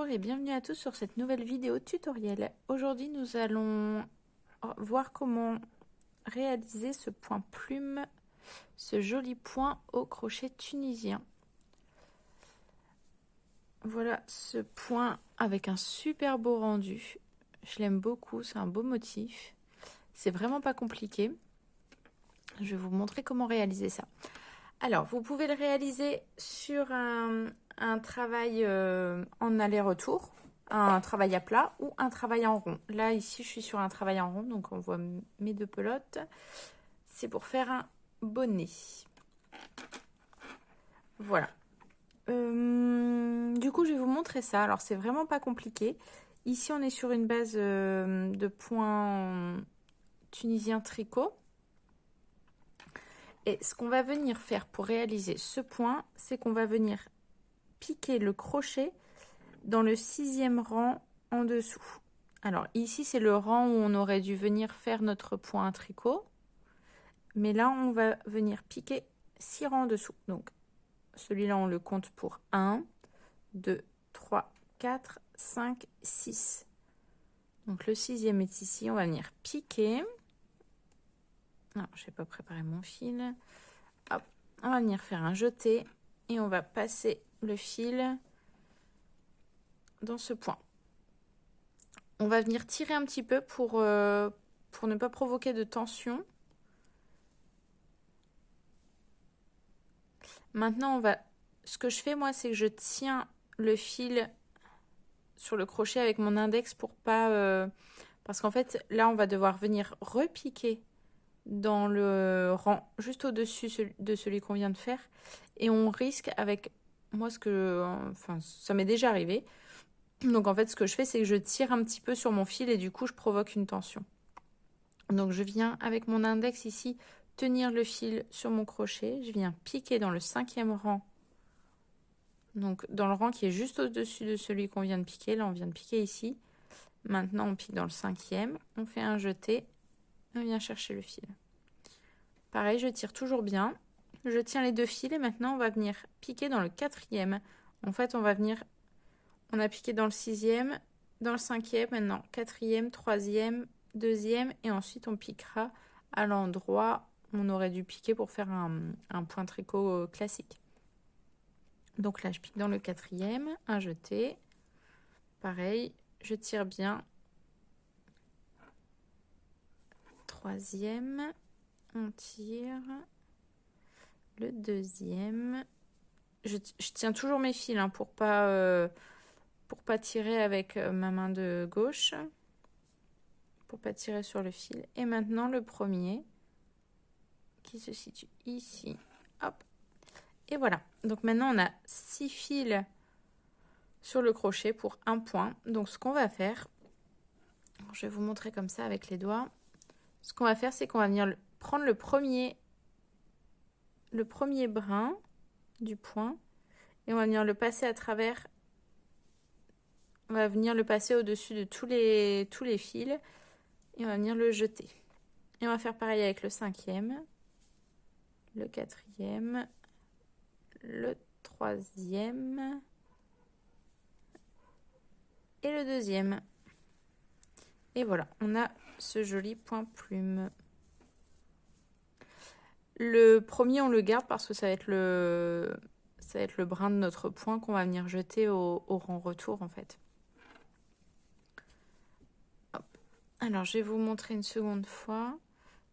Bonjour et bienvenue à tous sur cette nouvelle vidéo tutoriel. Aujourd'hui, nous allons voir comment réaliser ce point plume, ce joli point au crochet tunisien. Voilà ce point avec un super beau rendu. Je l'aime beaucoup, c'est un beau motif. C'est vraiment pas compliqué. Je vais vous montrer comment réaliser ça. Alors, vous pouvez le réaliser sur un travail en aller-retour, un travail à plat ou un travail en rond. Là, ici, je suis sur un travail en rond, donc on voit mes deux pelotes. C'est pour faire un bonnet. Voilà. Du coup, je vais vous montrer ça. Alors, c'est vraiment pas compliqué. Ici, on est sur une base de point tunisien tricot. Et ce qu'on va venir faire pour réaliser ce point, c'est qu'on va venir piquer le crochet dans le 6e rang en dessous. Alors ici, c'est le rang où on aurait dû venir faire notre point à tricot. Mais là, on va venir piquer 6 rangs en dessous. Donc, celui-là, on le compte pour 1, 2, 3, 4, 5, 6. Donc, le 6e est ici. On va venir piquer. Non, je n'ai pas préparé mon fil. Hop. On va venir faire un jeté et on va passer le fil dans ce point. On va venir tirer un petit peu pour ne pas provoquer de tension. Maintenant, ce que je fais, moi, c'est que je tiens le fil sur le crochet avec mon index pour pas... parce qu'en fait, là, on va devoir venir repiquer dans le rang juste au-dessus de celui qu'on vient de faire. Et on risque avec... Moi, enfin, ça m'est déjà arrivé. Donc, en fait, ce que je fais, c'est que je tire un petit peu sur mon fil et du coup, je provoque une tension. Donc, je viens avec mon index ici tenir le fil sur mon crochet. Je viens piquer dans le 5e rang. Donc, dans le rang qui est juste au-dessus de celui qu'on vient de piquer. Là, on vient de piquer ici. Maintenant, on pique dans le 5e. On fait un jeté. On vient chercher le fil. Pareil, je tire toujours bien. Je tiens les deux fils et maintenant, on va venir piquer dans le 4e. En fait, on a piqué dans le 6e, dans le 5e, maintenant 4e, 3e, 2e et ensuite on piquera à l'endroit où on aurait dû piquer pour faire un point tricot classique. Donc là, je pique dans le 4e, un jeté. Pareil, je tire bien. 3e, on tire. Le 2e. Je tiens toujours mes fils hein, pour pas tirer avec ma main de gauche. Pour pas tirer sur le fil. Et maintenant, le premier qui se situe ici. Hop. Et voilà. Donc maintenant, on a 6 fils sur le crochet pour un point. Donc ce qu'on va faire, je vais vous montrer comme ça avec les doigts. Ce qu'on va faire, c'est qu'on va venir prendre le premier brin du point et on va venir le passer à travers. On va venir le passer au-dessus de tous les fils et on va venir le jeter. Et on va faire pareil avec le 5e, le 4e, le 3e et le 2e. Et voilà, on a ce joli point plume. Le premier, on le garde parce que ça va être le brin de notre point qu'on va venir jeter au rang retour en fait. Hop. Alors, je vais vous montrer une seconde fois.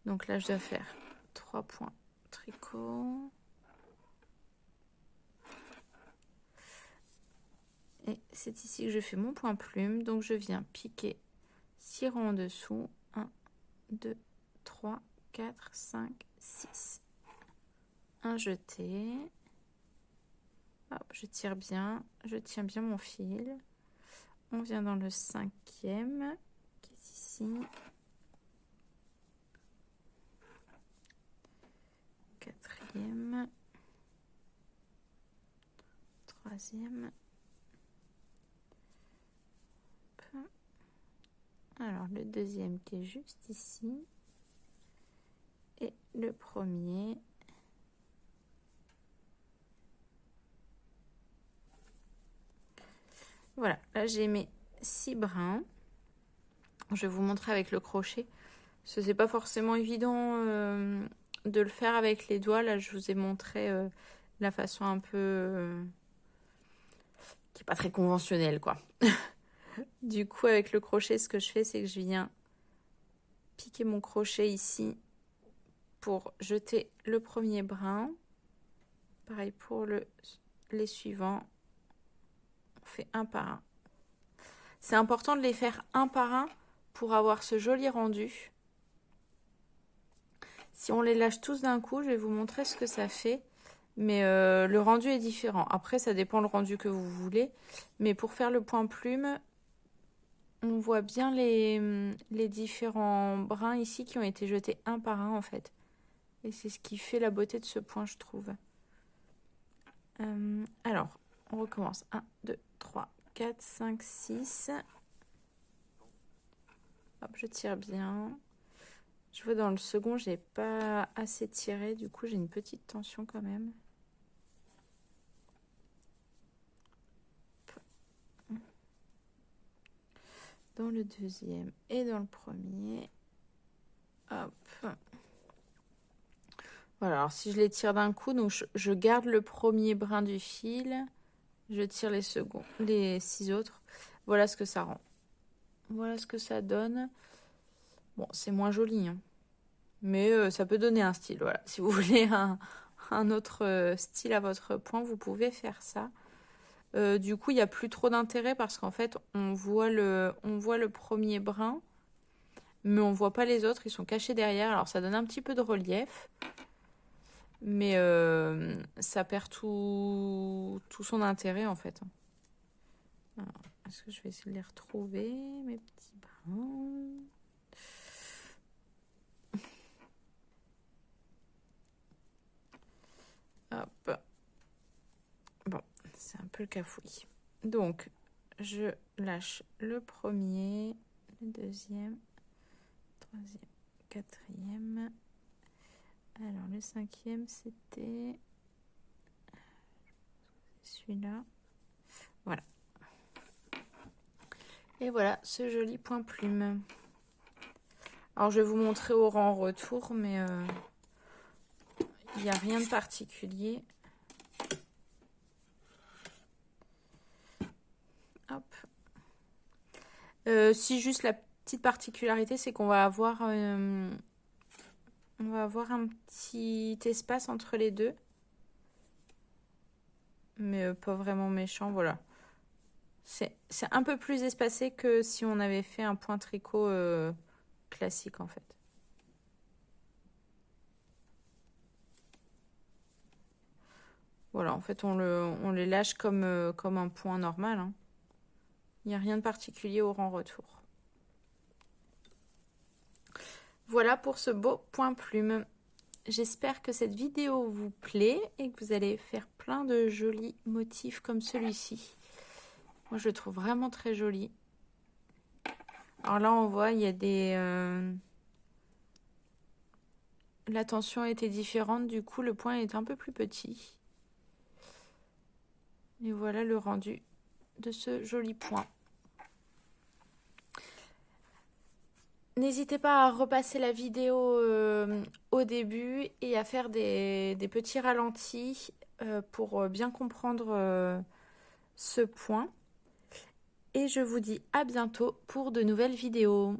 Donc là, je dois faire 3 points tricot. Et c'est ici que je fais mon point plume. Donc, je viens piquer 6 rangs en dessous. 1, 2, 3, 4, 5, 6. Un jeté. Hop, je tire bien. Je tiens bien mon fil. On vient dans le 5e, qui est ici. 4e. 3e. Alors, le 2e qui est juste ici. Et le premier. Voilà, là j'ai mes 6 brins. Je vais vous montrer avec le crochet. Ce n'est pas forcément évident de le faire avec les doigts. Là, je vous ai montré la façon un peu qui n'est pas très conventionnelle, quoi. Du coup, avec le crochet, ce que je fais, c'est que je viens piquer mon crochet ici pour jeter le premier brin. Pareil pour les suivants. On fait un par un. C'est important de les faire un par un pour avoir ce joli rendu. Si on les lâche tous d'un coup, je vais vous montrer ce que ça fait. Mais le rendu est différent. Après, ça dépend le rendu que vous voulez. Mais pour faire le point plume, on voit bien les différents brins ici qui ont été jetés un par un en fait. Et c'est ce qui fait la beauté de ce point, je trouve. Alors, on recommence. 1, 2, 3, 4, 5, 6. Hop, je tire bien. Je vois dans le second, j'ai pas assez tiré. Du coup, j'ai une petite tension quand même. Dans le deuxième et dans le premier. Hop. Voilà, alors si je les tire d'un coup, donc je garde le premier brin du fil, je tire les 6 autres. Voilà ce que ça rend. Voilà ce que ça donne. Bon, c'est moins joli, hein. Mais ça peut donner un style. Voilà, si vous voulez un autre style à votre point, vous pouvez faire ça. Du coup, il n'y a plus trop d'intérêt parce qu'en fait, on voit le premier brin, mais on voit pas les autres, ils sont cachés derrière. Alors ça donne un petit peu de relief. Mais ça perd tout son intérêt en fait. Est-ce que je vais essayer de les retrouver, mes petits brins? Hop. Bon, c'est un peu le cafouillis. Donc, je lâche le premier, le deuxième, troisième, quatrième. Alors, le cinquième, c'était celui-là. Voilà. Et voilà ce joli point plume. Alors, je vais vous montrer au rang retour, mais il n'y a rien de particulier. Hop. Si juste la petite particularité, c'est qu'on va avoir un petit espace entre les deux. Mais pas vraiment méchant, voilà. C'est un peu plus espacé que si on avait fait un point tricot classique en fait. Voilà, en fait on les lâche comme un point normal, hein. Il n'y a rien de particulier au rang retour. Voilà pour ce beau point plume. J'espère que cette vidéo vous plaît et que vous allez faire plein de jolis motifs comme celui-ci. Moi, je le trouve vraiment très joli. Alors là, on voit, il y a des... La tension était différente, du coup, le point est un peu plus petit. Et voilà le rendu de ce joli point. N'hésitez pas à repasser la vidéo au début et à faire des petits ralentis pour bien comprendre ce point. Et je vous dis à bientôt pour de nouvelles vidéos.